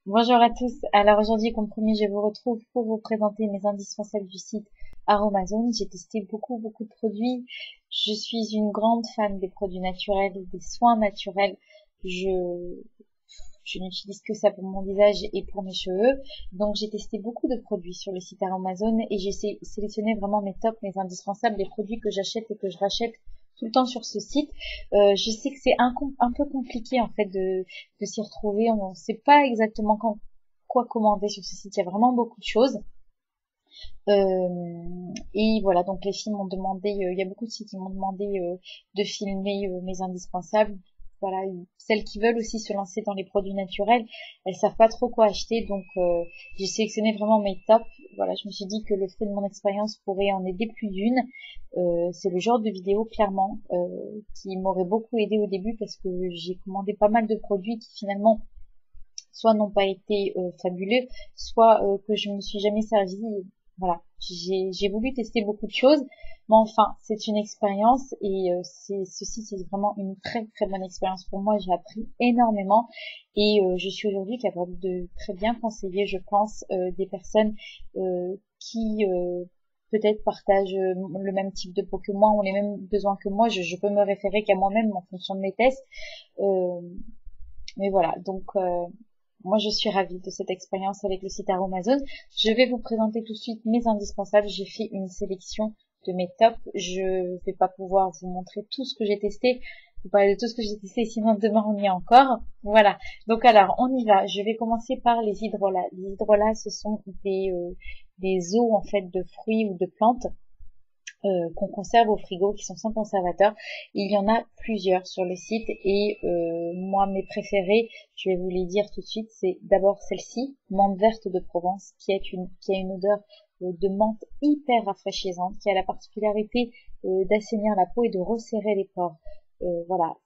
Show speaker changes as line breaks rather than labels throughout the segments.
Bonjour à tous. Alors aujourd'hui, comme promis, je vous retrouve pour vous présenter mes indispensables du site Aromazone. J'ai testé beaucoup de produits. Je suis une grande fan des produits naturels, des soins naturels. Je, je n'utilise que ça pour mon visage et pour mes cheveux. Donc j'ai testé beaucoup de produits sur le site Aromazone et j'ai sélectionné vraiment mes tops, mes indispensables, les produits que j'achète et que je rachète tout le temps sur ce site. Je sais que c'est un peu compliqué en fait de s'y retrouver. On ne sait pas exactement quoi commander sur ce site. Il y a vraiment beaucoup de choses. Et voilà, donc les filles m'ont demandé, il y a beaucoup de sites qui m'ont demandé de filmer mes indispensables. Voilà, celles qui veulent aussi se lancer dans les produits naturels, elles savent pas trop quoi acheter, donc j'ai sélectionné vraiment mes tops. Voilà, je me suis dit que le fruit de mon expérience pourrait en aider plus d'une. C'est le genre de vidéo clairement qui m'aurait beaucoup aidé au début parce que j'ai commandé pas mal de produits qui finalement soit n'ont pas été fabuleux, soit que je me suis jamais servi. Voilà, j'ai voulu tester beaucoup de choses, mais enfin, c'est une expérience et ceci c'est vraiment une très bonne expérience pour moi. J'ai appris énormément et je suis aujourd'hui capable de très bien conseiller, je pense, des personnes qui peut-être partagent le même type de peau que moi, ont les mêmes besoins que moi. Je peux me référer qu'à moi-même en fonction de mes tests. Euh, mais voilà, donc moi je suis ravie de cette expérience avec le site Aromazone. Je vais vous présenter tout de suite mes indispensables. J'ai fait une sélection de mes tops. Je vais pas pouvoir vous montrer tout ce que j'ai testé, vous parler de tout ce que j'ai testé, sinon demain on y est encore. Voilà. Donc alors on y va. Je vais commencer par les hydrolats. Les hydrolats, ce sont des eaux en fait de fruits ou de plantes qu'on conserve au frigo, qui sont sans conservateur. Il y en a plusieurs sur le site et moi mes préférés, je vais vous les dire tout de suite, c'est d'abord celle-ci, menthe verte de Provence, qui a une odeur de menthe hyper rafraîchissante, qui a la particularité d'assainir la peau et de resserrer les pores. Voilà,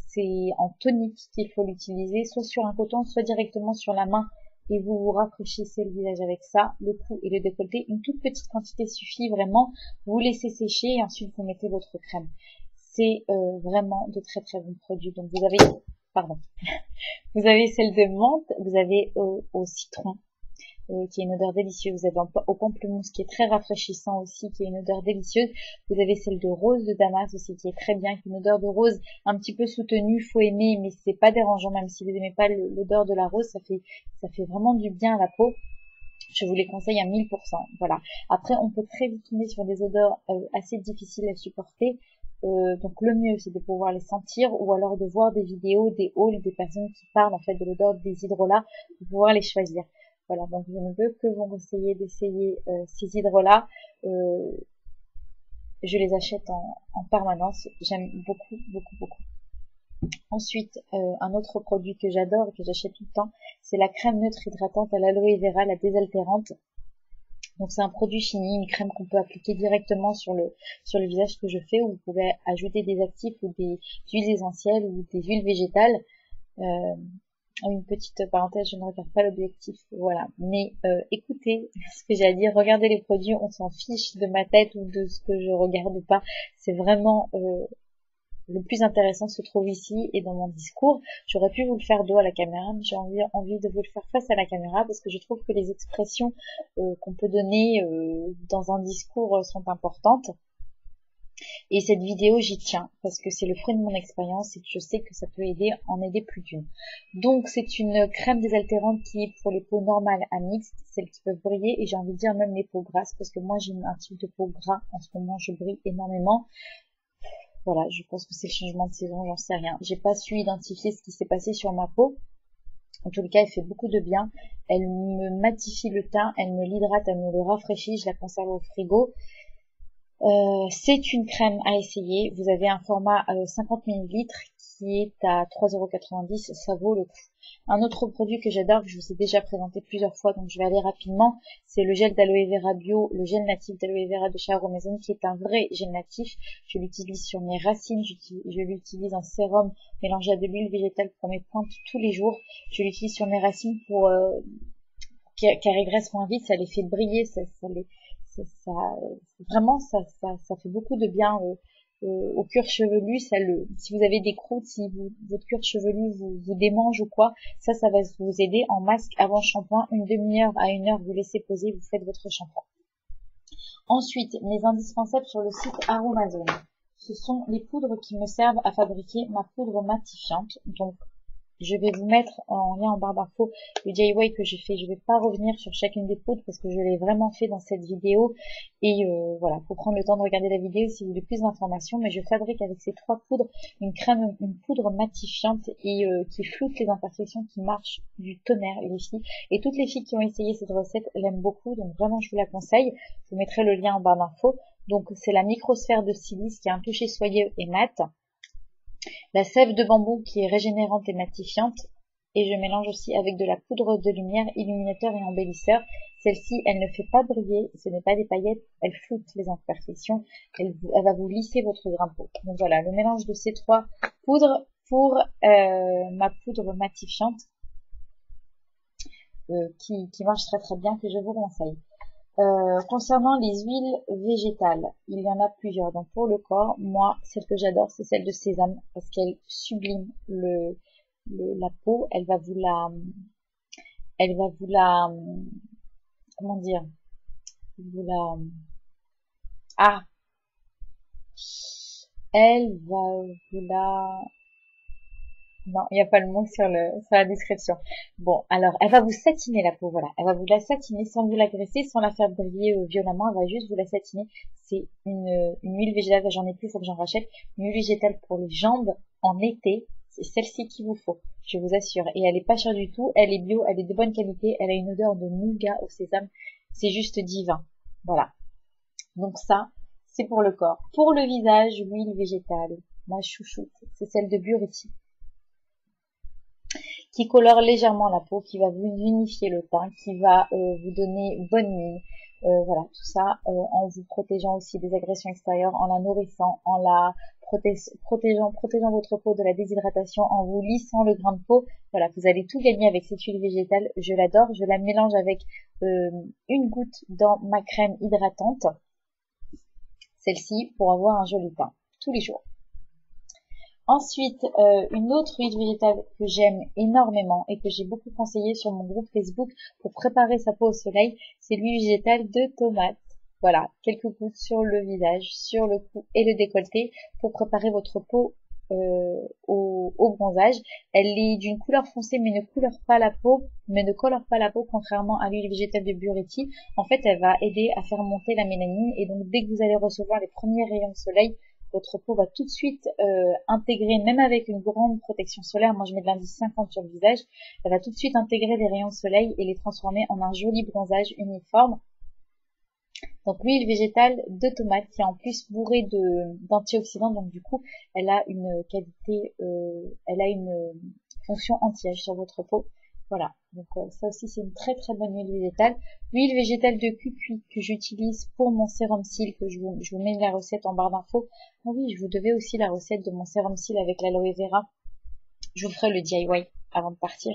c'est en tonique qu'il faut l'utiliser, soit sur un coton, soit directement sur la main et vous vous rafraîchissez le visage avec ça, le cou et le décolleté. Une toute petite quantité suffit vraiment. Vous laissez sécher et ensuite vous mettez votre crème. C'est vraiment de très bons produits. Donc vous avez, pardon, vous avez celle de menthe, vous avez au citron qui a une odeur délicieuse. Vous avez au pamplemousse qui est très rafraîchissant aussi, qui a une odeur délicieuse. Vous avez celle de rose de Damas aussi qui est très bien, qui a une odeur de rose un petit peu soutenue, faut aimer, mais c'est pas dérangeant même si vous n'aimez pas l'odeur de la rose, ça fait vraiment du bien à la peau. Je vous les conseille à 1000%. Voilà. Après, on peut très vite tomber sur des odeurs assez difficiles à supporter. Donc le mieux, c'est de pouvoir les sentir ou alors de voir des vidéos, des hauls, des personnes qui parlent en fait de l'odeur des hydrolats pour pouvoir les choisir. Voilà, donc je ne veux que vous conseiller d'essayer ces hydrolats. Euh, je les achète en permanence. J'aime beaucoup. Ensuite, un autre produit que j'adore et que j'achète tout le temps, c'est la crème neutre hydratante à l'aloe vera, la désaltérante. Donc c'est un produit fini, une crème qu'on peut appliquer directement sur le visage que je fais, où vous pouvez ajouter des actifs ou des huiles essentielles ou des huiles végétales. Euh, une petite parenthèse, je ne regarde pas l'objectif, voilà. Mais écoutez ce que j'ai à dire, regardez les produits, on s'en fiche de ma tête ou de ce que je regarde ou pas. C'est vraiment le plus intéressant se trouve ici et dans mon discours. J'aurais pu vous le faire dos à la caméra, mais j'ai envie de vous le faire face à la caméra parce que je trouve que les expressions qu'on peut donner dans un discours sont importantes. Et cette vidéo, j'y tiens parce que c'est le fruit de mon expérience et que je sais que ça peut en aider plus d'une. Donc, c'est une crème désaltérante qui est pour les peaux normales à mixtes, celles qui peuvent briller et j'ai envie de dire même les peaux grasses parce que moi j'ai un type de peau gras en ce moment, je brille énormément. Voilà, je pense que c'est le changement de saison, j'en sais rien. J'ai pas su identifier ce qui s'est passé sur ma peau. En tout cas, elle fait beaucoup de bien. Elle me matifie le teint, elle me l'hydrate, elle me le rafraîchit. Je la conserve au frigo. C'est une crème à essayer. Vous avez un format 50 ml qui est à 3,90 €. Ça vaut le coup. Un autre produit que j'adore, que je vous ai déjà présenté plusieurs fois, donc je vais aller rapidement, c'est le gel d'aloe vera bio, le gel natif d'aloe vera de chez Aromazone, qui est un vrai gel natif. Je l'utilise sur mes racines, je l'utilise en sérum mélangé à de l'huile végétale pour mes pointes tous les jours. Je l'utilise sur mes racines pour qu'elles régressent moins vite, ça les fait briller, ça vraiment ça fait beaucoup de bien au cuir chevelu, si vous avez des croûtes, si votre cuir chevelu vous démange ou quoi, ça va vous aider en masque avant shampoing, une demi-heure à 1 heure, vous laissez poser, vous faites votre shampoing. Ensuite, mes indispensables sur le site Aromazone. Ce sont les poudres qui me servent à fabriquer ma poudre matifiante. Donc, je vais vous mettre en lien en barre d'infos le DIY que j'ai fait. Je vais pas revenir sur chacune des poudres parce que je l'ai vraiment fait dans cette vidéo. Et voilà, faut prendre le temps de regarder la vidéo si vous voulez plus d'informations. Mais je fabrique avec ces 3 poudres une poudre matifiante et qui floute les imperfections, qui marche du tonnerre, les filles. Et toutes les filles qui ont essayé cette recette l'aiment beaucoup. Donc vraiment, je vous la conseille. Je vous mettrai le lien en barre d'infos. Donc c'est la microsphère de silice qui a un toucher soyeux et mat. La sève de bambou qui est régénérante et matifiante. Et je mélange aussi avec de la poudre de lumière, illuminateur et embellisseur. Celle-ci, elle ne fait pas briller, ce n'est pas des paillettes, elle floute les imperfections, elle va vous lisser votre grain de peau. Donc voilà, le mélange de ces 3 poudres pour ma poudre matifiante qui marche très très bien, que je vous conseille. Concernant les huiles végétales, il y en a plusieurs. Donc pour le corps, moi, celle que j'adore, c'est celle de sésame parce qu'elle sublime la peau. Elle va vous la, comment dire, vous la, ah, elle va vous la, non, il n'y a pas le mot sur la description. Bon, alors, elle va vous satiner la peau, voilà. Elle va vous la satiner sans vous l'agresser, sans la faire briller violemment. Elle va juste vous la satiner. C'est une huile végétale, j'en ai plus, il faut que j'en rachète. Une huile végétale pour les jambes en été. C'est celle-ci qu'il vous faut, je vous assure. Et elle est pas chère du tout. Elle est bio, elle est de bonne qualité. Elle a une odeur de nougat au sésame. C'est juste divin. Voilà. Donc ça, c'est pour le corps. Pour le visage, l'huile végétale, ma chouchoute, c'est celle de Buriti, qui colore légèrement la peau, qui va vous unifier le teint, qui va vous donner bonne mine. Voilà, tout ça en vous protégeant aussi des agressions extérieures, en la nourrissant, en la protégeant votre peau de la déshydratation, en vous lissant le grain de peau. Voilà, vous allez tout gagner avec cette huile végétale. Je l'adore, je la mélange avec une goutte dans ma crème hydratante, celle-ci, pour avoir un joli teint tous les jours. Ensuite, une autre huile végétale que j'aime énormément et que j'ai beaucoup conseillé sur mon groupe Facebook pour préparer sa peau au soleil, c'est l'huile végétale de tomate. Voilà, quelques gouttes sur le visage, sur le cou et le décolleté pour préparer votre peau au bronzage. Elle est d'une couleur foncée mais ne colore pas la peau, contrairement à l'huile végétale de Buriti. En fait, elle va aider à faire monter la mélanine et donc dès que vous allez recevoir les premiers rayons de soleil, votre peau va tout de suite intégrer, même avec une grande protection solaire, moi je mets de l'indice 50 sur le visage, elle va tout de suite intégrer les rayons de soleil et les transformer en un joli bronzage uniforme. Donc l'huile végétale de tomate qui est en plus bourrée d'antioxydants, donc du coup elle a une qualité, elle a une fonction anti-âge sur votre peau. Voilà, donc ça aussi c'est une très très bonne huile végétale. L'huile végétale de cucuy que j'utilise pour mon sérum cils, que je vous mets la recette en barre d'infos. Ah oui, je vous devais aussi la recette de mon sérum cils avec l'aloe vera. Je vous ferai le DIY avant de partir.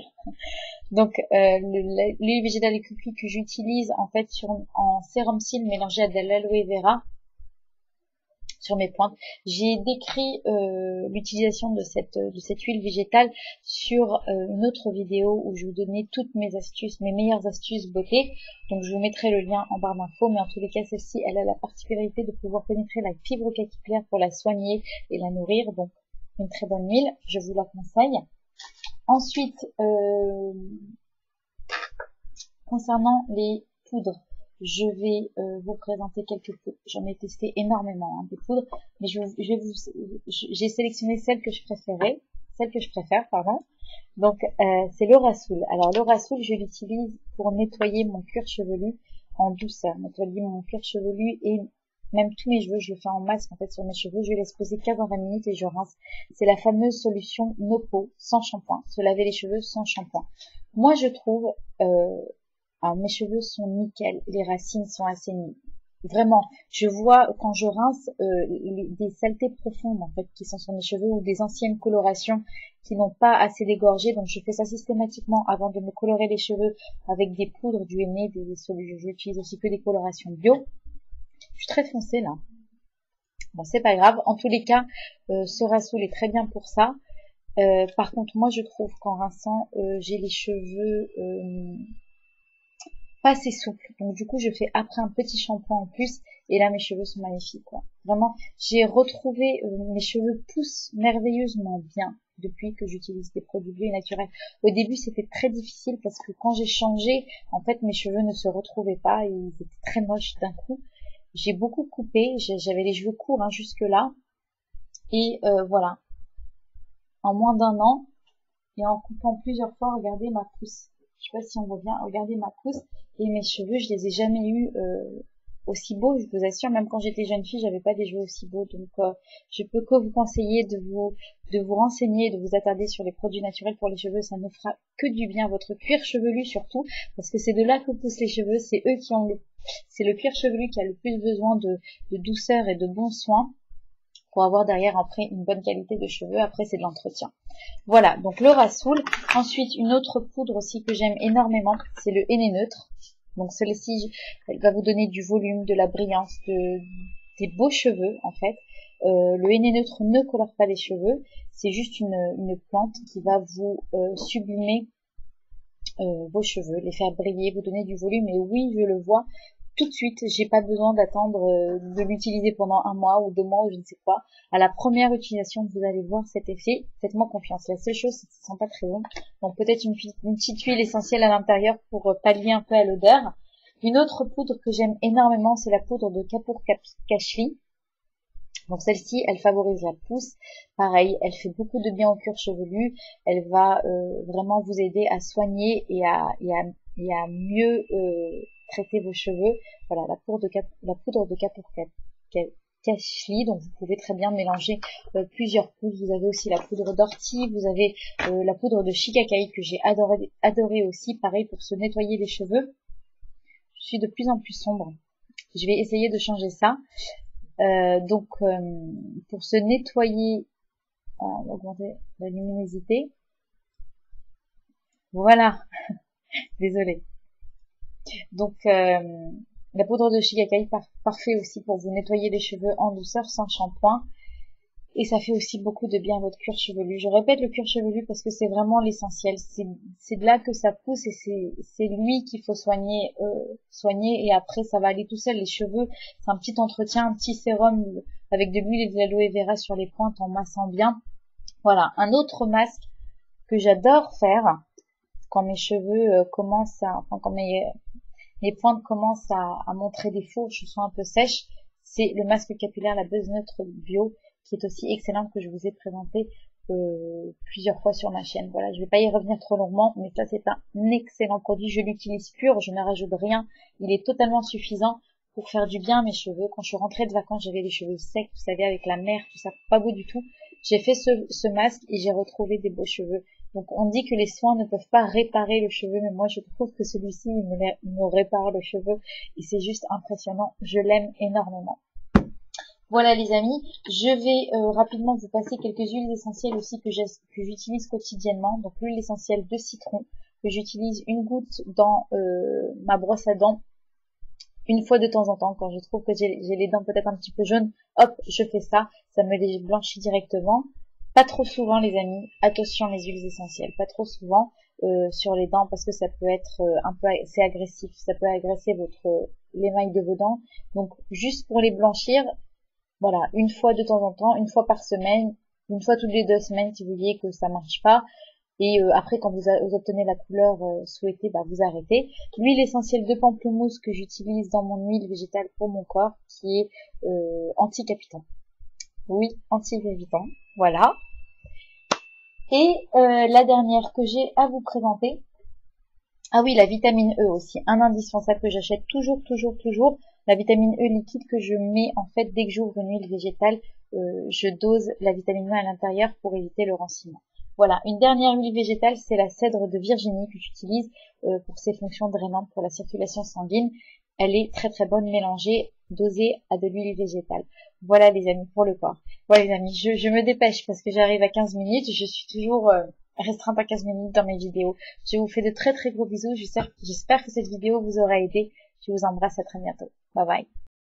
Donc l'huile végétale de cucuy que j'utilise en fait en sérum cils mélangé à de l'aloe vera sur mes pointes. J'ai décrit l'utilisation de cette huile végétale sur une autre vidéo où je vous donnais toutes mes astuces, mes meilleures astuces beauté. Donc je vous mettrai le lien en barre d'infos, mais en tous les cas celle-ci, elle a la particularité de pouvoir pénétrer la fibre capillaire pour la soigner et la nourrir. Donc une très bonne huile, je vous la conseille. Ensuite, concernant les poudres, je vais vous présenter quelques poudres. J'en ai testé énormément des poudres, mais j'ai sélectionné celles que je préfère, pardon. Donc c'est l'Aurasoul. Alors l'Aurasoul, je l'utilise pour nettoyer mon cuir chevelu en douceur, nettoyer mon cuir chevelu et même tous mes cheveux. Je le fais en masque en fait sur mes cheveux. Je laisse poser 15 à 20 minutes et je rince. C'est la fameuse solution NoPo sans shampoing, se laver les cheveux sans shampoing. Moi je trouve alors, mes cheveux sont nickel, les racines sont assainies. Vraiment, je vois quand je rince des saletés profondes en fait qui sont sur mes cheveux ou des anciennes colorations qui n'ont pas assez dégorgé. Donc je fais ça systématiquement avant de me colorer les cheveux avec des poudres, du henné, des solutions. J'utilise aussi que des colorations bio. Je suis très foncée là. Bon, c'est pas grave. En tous les cas, ce rinceau est très bien pour ça. Par contre, moi, je trouve qu'en rinçant, j'ai les cheveux pas assez souples. Donc, du coup, je fais après un petit shampoing en plus. Et là, mes cheveux sont magnifiques, quoi. Vraiment, j'ai retrouvé, mes cheveux poussent merveilleusement bien depuis que j'utilise des produits bio et naturels. Au début, c'était très difficile parce que quand j'ai changé, en fait, mes cheveux ne se retrouvaient pas et ils étaient très moches d'un coup. J'ai beaucoup coupé. J'avais les cheveux courts, hein, jusque là. Et voilà. En moins d'un an, et en coupant plusieurs fois, regardez ma pousse. Je sais pas si on voit bien, regardez ma pousse. Et mes cheveux, je les ai jamais eus aussi beaux, je vous assure. Même quand j'étais jeune fille, j'avais pas des cheveux aussi beaux. Donc, je peux que vous conseiller de vous renseigner, de vous attarder sur les produits naturels pour les cheveux. Ça ne fera que du bien à votre cuir chevelu surtout, parce que c'est de là que poussent les cheveux. C'est eux qui ont c'est le cuir chevelu qui a le plus besoin de douceur et de bons soins pour avoir derrière après une bonne qualité de cheveux. Après, c'est de l'entretien. Voilà, donc le Rassoul. Ensuite, une autre poudre aussi que j'aime énormément, c'est le henné neutre. Donc celle-ci, elle va vous donner du volume, de la brillance, des beaux cheveux en fait. Le henné neutre ne colore pas les cheveux, c'est juste une plante qui va vous sublimer vos cheveux, les faire briller, vous donner du volume. Et oui, je le vois tout de suite, j'ai pas besoin d'attendre de l'utiliser pendant un mois ou 2 mois ou je ne sais quoi. À la première utilisation, vous allez voir cet effet. Faites-moi confiance. La seule chose, c'est que ça sent pas très bon. Donc peut-être une petite huile essentielle à l'intérieur pour pallier un peu à l'odeur. Une autre poudre que j'aime énormément, c'est la poudre de Kapoor Kashli. Donc celle-ci, elle favorise la pousse. Pareil, elle fait beaucoup de bien au cuir chevelu. Elle va vraiment vous aider à soigner et à mieux traiter vos cheveux. Voilà, la poudre de Kapoor Kashli. Donc vous pouvez très bien mélanger plusieurs poudres. Vous avez aussi la poudre d'ortie. Vous avez la poudre de shikakai que j'ai adoré aussi. Pareil pour se nettoyer les cheveux. Je suis de plus en plus sombre. Je vais essayer de changer ça. Donc pour se nettoyer, on va augmenter la luminosité. Voilà, désolée. Donc la poudre de shikakai parfait aussi pour vous nettoyer les cheveux en douceur sans shampoing. Et ça fait aussi beaucoup de bien à votre cuir chevelu. Je répète le cuir chevelu parce que c'est vraiment l'essentiel. C'est de là que ça pousse et c'est lui qu'il faut soigner et après ça va aller tout seul. Les cheveux, c'est un petit entretien, un petit sérum avec de l'huile et de l'aloe vera sur les pointes en massant bien. Voilà, un autre masque que j'adore faire quand mes cheveux quand mes pointes commencent à montrer des fourches ou sont un peu sèches, c'est le masque capillaire, la Buzz Neutre Bio, qui est aussi excellente, que je vous ai présenté plusieurs fois sur ma chaîne. Voilà, je vais pas y revenir trop longuement, mais ça c'est un excellent produit. Je l'utilise pur, je ne rajoute rien. Il est totalement suffisant pour faire du bien à mes cheveux. Quand je suis rentrée de vacances, j'avais les cheveux secs, vous savez, avec la mer, tout ça, pas beau du tout. J'ai fait ce masque et j'ai retrouvé des beaux cheveux. Donc on dit que les soins ne peuvent pas réparer le cheveu, mais moi je trouve que celui-ci il me répare le cheveu et c'est juste impressionnant. Je l'aime énormément. Voilà les amis, je vais rapidement vous passer quelques huiles essentielles aussi que j'utilise quotidiennement. Donc l'huile essentielle de citron que j'utilise une goutte dans ma brosse à dents une fois de temps en temps quand je trouve que j'ai les dents peut-être un petit peu jaunes. Hop, je fais ça, ça me les blanchit directement. Pas trop souvent les amis, attention les huiles essentielles, pas trop souvent sur les dents parce que ça peut être c'est agressif, ça peut agresser l'émail de vos dents. Donc juste pour les blanchir, voilà, une fois de temps en temps, une fois par semaine, une fois toutes les 2 semaines si vous voyez que ça marche pas. Et après, quand vous obtenez la couleur souhaitée, bah, vous arrêtez. L'huile essentielle de pamplemousse que j'utilise dans mon huile végétale pour mon corps, qui est anti-capitant. Oui, anti-capitant. Voilà. Et la dernière que j'ai à vous présenter. Ah oui, la vitamine E aussi, un indispensable que j'achète toujours. La vitamine E liquide que je mets en fait dès que j'ouvre une huile végétale, je dose la vitamine E à l'intérieur pour éviter le ranciment. Voilà, une dernière huile végétale, c'est la cèdre de Virginie que j'utilise pour ses fonctions drainantes pour la circulation sanguine. Elle est très bonne mélangée, dosée à de l'huile végétale. Voilà les amis pour le corps. Voilà les amis, je me dépêche parce que j'arrive à 15 minutes, je suis toujours restreinte à 15 minutes dans mes vidéos. Je vous fais de très gros bisous, j'espère que cette vidéo vous aura aidé. Je vous embrasse, à très bientôt. Bye bye.